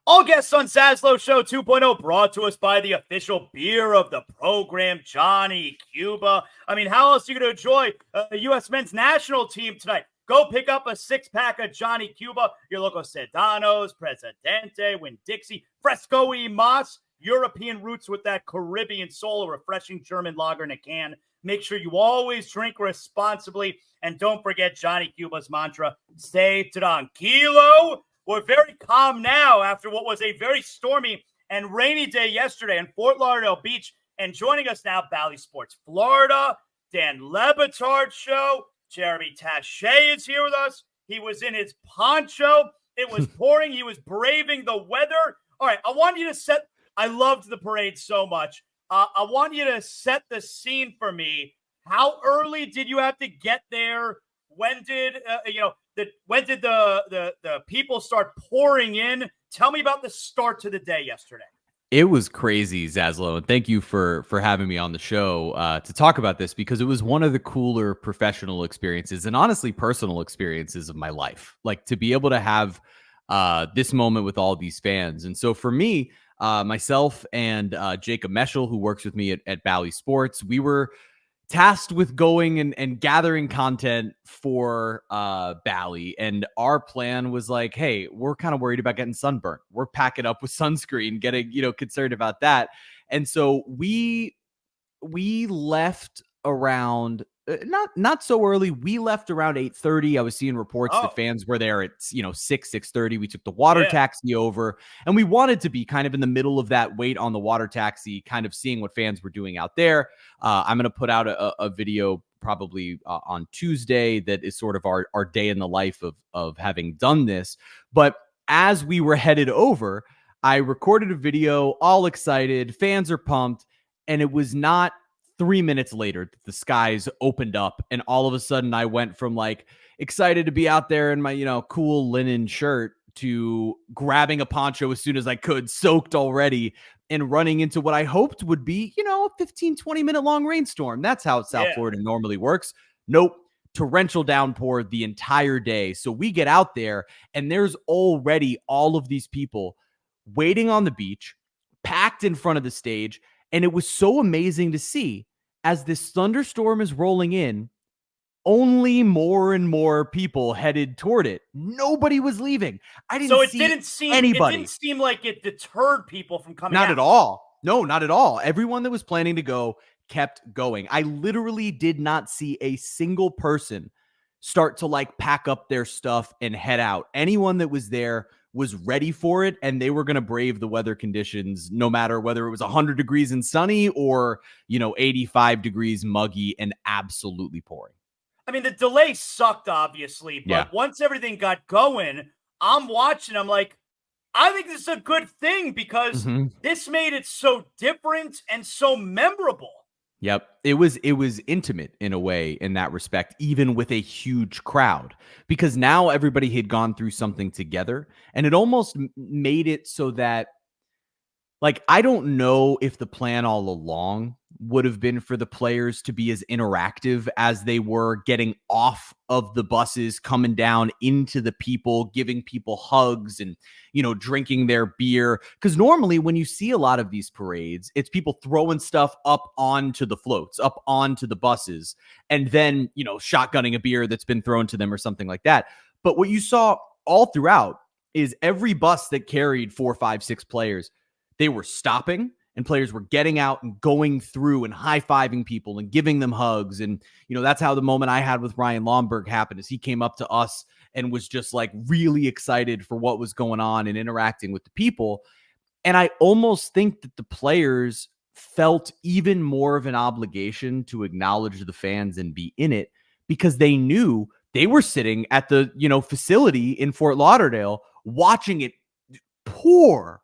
All guests on ZASLOW Show 2.0 brought to us by the official beer of the program, Johnny Cuba. I mean, how else are you going to enjoy the U.S. men's national team tonight? Go pick up a six-pack of Johnny Cuba, your local Sedanos, Presidente, Winn-Dixie, Fresco y Mas, European roots with that Caribbean soul, a refreshing German lager in a can. Make sure you always drink responsibly, and don't forget Johnny Cuba's mantra, stay tranquilo. We're very calm now after what was a very stormy and rainy day yesterday in Fort Lauderdale Beach. And joining us now, BALLY Sports Florida, Dan LeBatard Show. Jeremy Taché is here with us. He was in his poncho. It was pouring. He was braving the weather. All right, I loved the parade so much. I want you to set the scene for me. How early did you have to get there? When did the people start pouring in? Tell me about the start to the day yesterday. It was crazy, ZASLOW, and thank you for having me on the show to talk about this, because it was one of the cooler professional experiences and honestly personal experiences of my life. Like, to be able to have this moment with all these fans. And so for me, myself and Jacob Maschler, who works with me at BALLY Sports, we were tasked with going and gathering content for Bally. And our plan was like, hey, we're kind of worried about getting sunburnt. We're packing up with sunscreen, getting, concerned about that. And so we left around not so early. We left around 8:30. I was seeing reports that fans were there at 6:30. We took the water taxi over, and we wanted to be kind of in the middle of that wait on the water taxi, kind of seeing what fans were doing out there. I'm going to put out a video probably on Tuesday that is sort of our day in the life of having done this. But as we were headed over, I recorded a video, all excited, fans are pumped, and it was not 3 minutes later that the skies opened up, and all of a sudden I went from like excited to be out there in my, cool linen shirt to grabbing a poncho as soon as I could, soaked already, and running into what I hoped would be, a 15-20 minute long rainstorm. That's how South Florida normally works. Nope. Torrential downpour the entire day. So we get out there, and there's already all of these people waiting on the beach, packed in front of the stage. And it was so amazing to see, as this thunderstorm is rolling in, only more and more people headed toward it. Nobody was leaving. It didn't seem like it deterred people from coming out. Not at all. No, not at all. Everyone that was planning to go kept going. I literally did not see a single person start to pack up their stuff and head out. Anyone that was there was ready for it, and they were going to brave the weather conditions, no matter whether it was 100 degrees and sunny or, 85 degrees muggy and absolutely pouring. I mean, the delay sucked, obviously, but once everything got going, I'm watching, I'm like, I think this is a good thing, because this made it so different and so memorable. Yep. It was intimate in a way in that respect, even with a huge crowd, because now everybody had gone through something together, and it almost made it so that, I don't know if the plan all along would have been for the players to be as interactive as they were, getting off of the buses, coming down into the people, giving people hugs and, drinking their beer. Because normally when you see a lot of these parades, it's people throwing stuff up onto the floats, up onto the buses, and then, shotgunning a beer that's been thrown to them or something like that. But what you saw all throughout is every bus that carried 4, 5, 6 players, they were stopping, and players were getting out and going through and high-fiving people and giving them hugs. And, that's how the moment I had with Ryan Lomberg happened, is he came up to us and was just really excited for what was going on and interacting with the people. And I almost think that the players felt even more of an obligation to acknowledge the fans and be in it, because they knew they were sitting at the, facility in Fort Lauderdale watching it pour.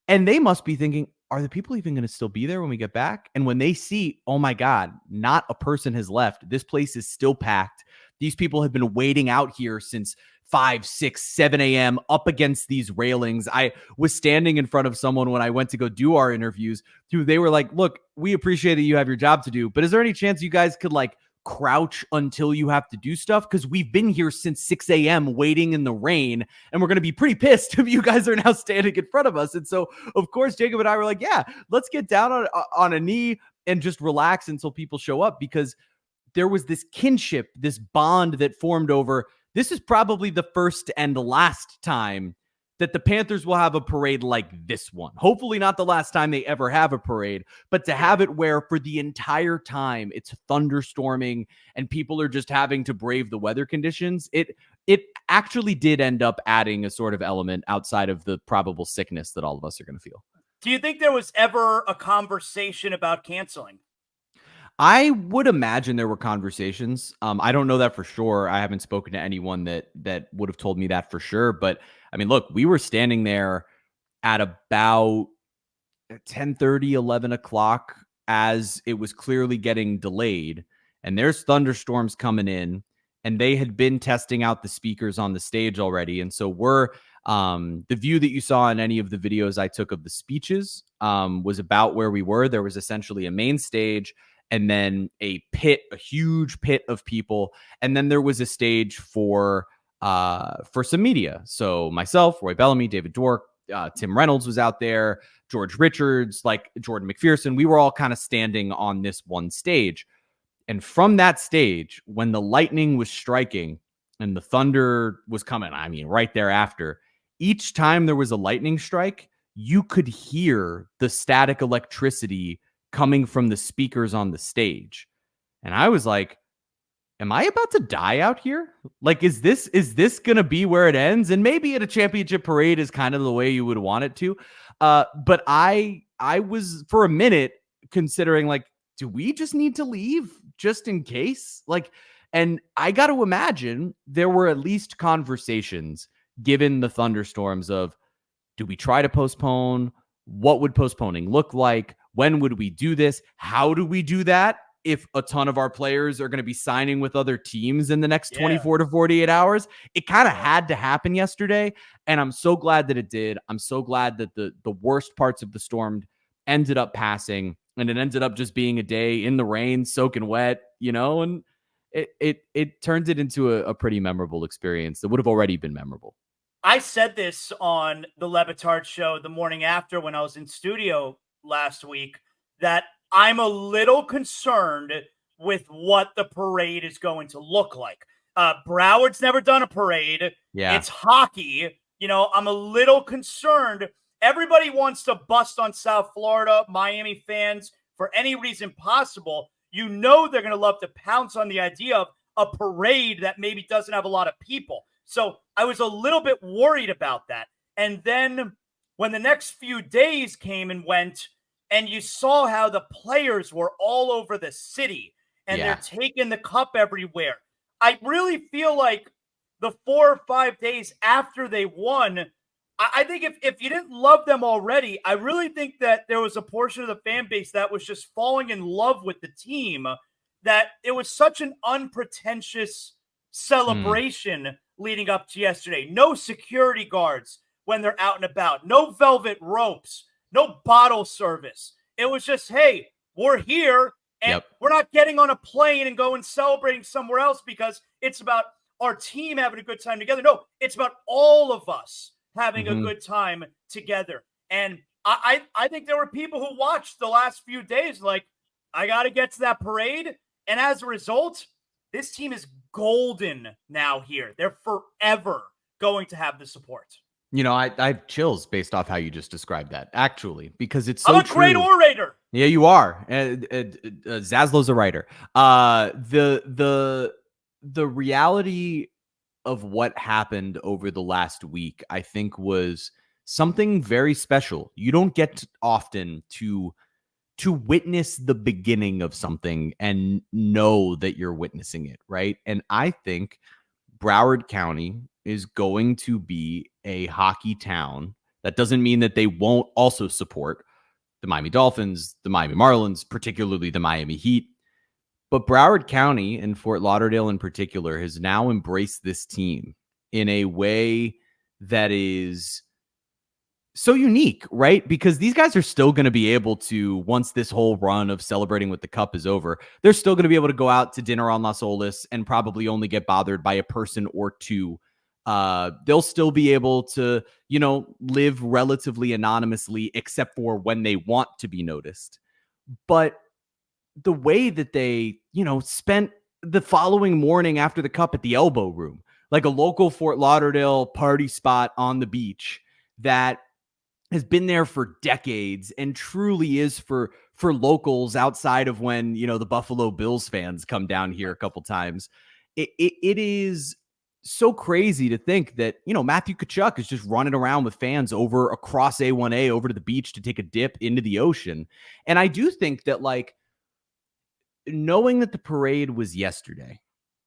And they must be thinking, are the people even going to still be there when we get back? And when they see, oh my God, not a person has left, this place is still packed, these people have been waiting out here since 5, 6, 7 a.m. up against these railings. I was standing in front of someone when I went to go do our interviews, they were like, look, we appreciate that you have your job to do, but is there any chance you guys could crouch until you have to do stuff, because we've been here since 6 a.m. waiting in the rain, and we're going to be pretty pissed if you guys are now standing in front of us. And so, of course, Jacob and I were like, yeah, let's get down on a knee and just relax until people show up, because there was this kinship, this bond that formed over, this is probably the first and last time that the Panthers will have a parade like this one. Hopefully not the last time they ever have a parade, but to have it where for the entire time it's thunderstorming and people are just having to brave the weather conditions, it actually did end up adding a sort of element outside of the probable sickness that all of us are going to feel. Do you think there was ever a conversation about canceling? I would imagine there were conversations. I don't know that for sure. I haven't spoken to anyone that would have told me that for sure. But I mean, look, we were standing there at about 10:30, 11 o'clock as it was clearly getting delayed. And there's thunderstorms coming in, and they had been testing out the speakers on the stage already. And so the view that you saw in any of the videos I took of the speeches was about where we were. There was essentially a main stage, and then a huge pit of people. And then there was a stage for some media. So myself, Roy Bellamy, David Dwork, Tim Reynolds was out there, George Richards, like Jordan McPherson. We were all kind of standing on this one stage. And from that stage, when the lightning was striking and the thunder was coming, I mean, right thereafter, each time there was a lightning strike, you could hear the static electricity coming from the speakers on the stage. And I was like, am I about to die out here? Like, is this going to be where it ends? And maybe at a championship parade is kind of the way you would want it to. But I was for a minute considering, like, do we just need to leave just in case? Like, and I got to imagine there were at least conversations given the thunderstorms of, do we try to postpone? What would postponing look like? When would we do this? How do we do that if a ton of our players are going to be signing with other teams in the next 24 to 48 hours? It kind of had to happen yesterday, and I'm so glad that it did. I'm so glad that the worst parts of the storm ended up passing, and it ended up just being a day in the rain, soaking wet, and it turned it into a pretty memorable experience that would have already been memorable. I said this on the LeBatard Show the morning after when I was in studio last week, that I'm a little concerned with what the parade is going to look like. Broward's never done a parade. Yeah. It's hockey. I'm a little concerned. Everybody wants to bust on South Florida, Miami fans for any reason possible. They're going to love to pounce on the idea of a parade that maybe doesn't have a lot of people. So I was a little bit worried about that. And then when the next few days came and went, and you saw how the players were all over the city and they're taking the cup everywhere, I really feel like the 4 or 5 days after they won, I think if you didn't love them already, I really think that there was a portion of the fan base that was just falling in love with the team, that it was such an unpretentious celebration leading up to yesterday. No security guards when they're out and about, no velvet ropes, no bottle service. It was just, hey, we're here, and we're not getting on a plane and going celebrating somewhere else because it's about our team having a good time together. No, it's about all of us having a good time together. And I think there were people who watched the last few days like, I got to get to that parade. And as a result, this team is golden now here. They're forever going to have the support. I have chills based off how you just described that, actually, because it's so I'm a great orator. Yeah, you are. Zaslow's a writer. The reality of what happened over the last week, I think, was something very special. You don't get often to witness the beginning of something and know that you're witnessing it, right? And I think Broward County is going to be a hockey town. That doesn't mean that they won't also support the Miami Dolphins, the Miami Marlins, particularly the Miami Heat. But Broward County and Fort Lauderdale in particular has now embraced this team in a way that is so unique, right? Because these guys are still going to be able to, once this whole run of celebrating with the cup is over, they're still going to be able to go out to dinner on Las Olas and probably only get bothered by a person or two. They'll still be able to, live relatively anonymously, except for when they want to be noticed. But the way that they, spent the following morning after the cup at the Elbow Room, like a local Fort Lauderdale party spot on the beach that has been there for decades and truly is for locals outside of when, the Buffalo Bills fans come down here a couple times. It is so crazy to think that, Matthew Tkachuk is just running around with fans over across A1A over to the beach to take a dip into the ocean. And I do think that, like, knowing that the parade was yesterday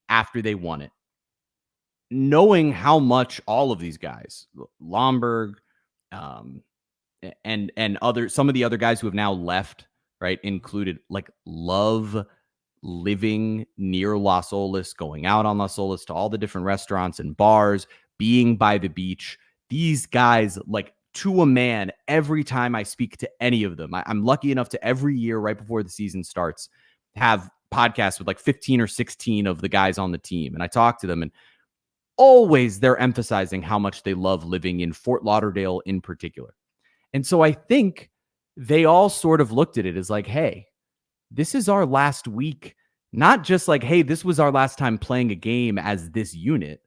after they won it, knowing how much all of these guys, Lomberg, and some of the other guys who have now left, right, included, like, love living near Las Olas, going out on Las Olas to all the different restaurants and bars, being by the beach. These guys, like, to a man, every time I speak to any of them, I'm lucky enough to every year right before the season starts have podcasts with like 15 or 16 of the guys on the team. And I talk to them, and always they're emphasizing how much they love living in Fort Lauderdale in particular. And so I think they all sort of looked at it as like, hey, this is our last week. Not just like, hey, this was our last time playing a game as this unit,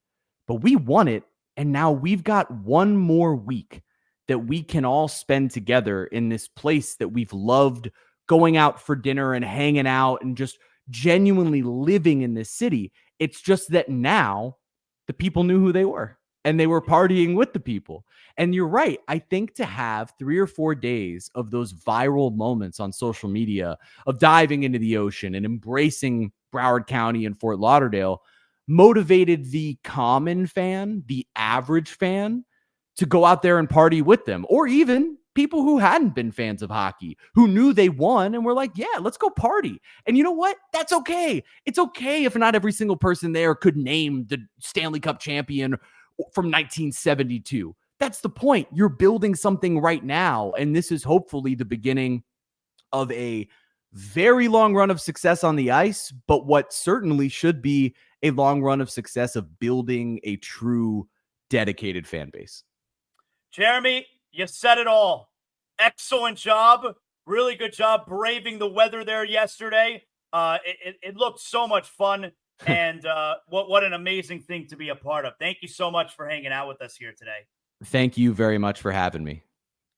but we won it. And now we've got one more week that we can all spend together in this place that we've loved going out for dinner and hanging out and just genuinely living in this city. It's just that now the people knew who they were and they were partying with the people. And you're right. I think to have 3 or 4 days of those viral moments on social media of diving into the ocean and embracing Broward County and Fort Lauderdale motivated the common fan, the average fan, to go out there and party with them, or even people who hadn't been fans of hockey, who knew they won and were like, yeah, let's go party. And you know what? That's okay. It's okay if not every single person there could name the Stanley Cup champion from 1972. That's the point. You're building something right now, and this is hopefully the beginning of a very long run of success on the ice, but what certainly should be a long run of success of building a true dedicated fan base. Jeremy, you said it all. Excellent job. Really good job braving the weather there yesterday. It looked so much fun. And what an amazing thing to be a part of. Thank you so much for hanging out with us here today. Thank you very much for having me.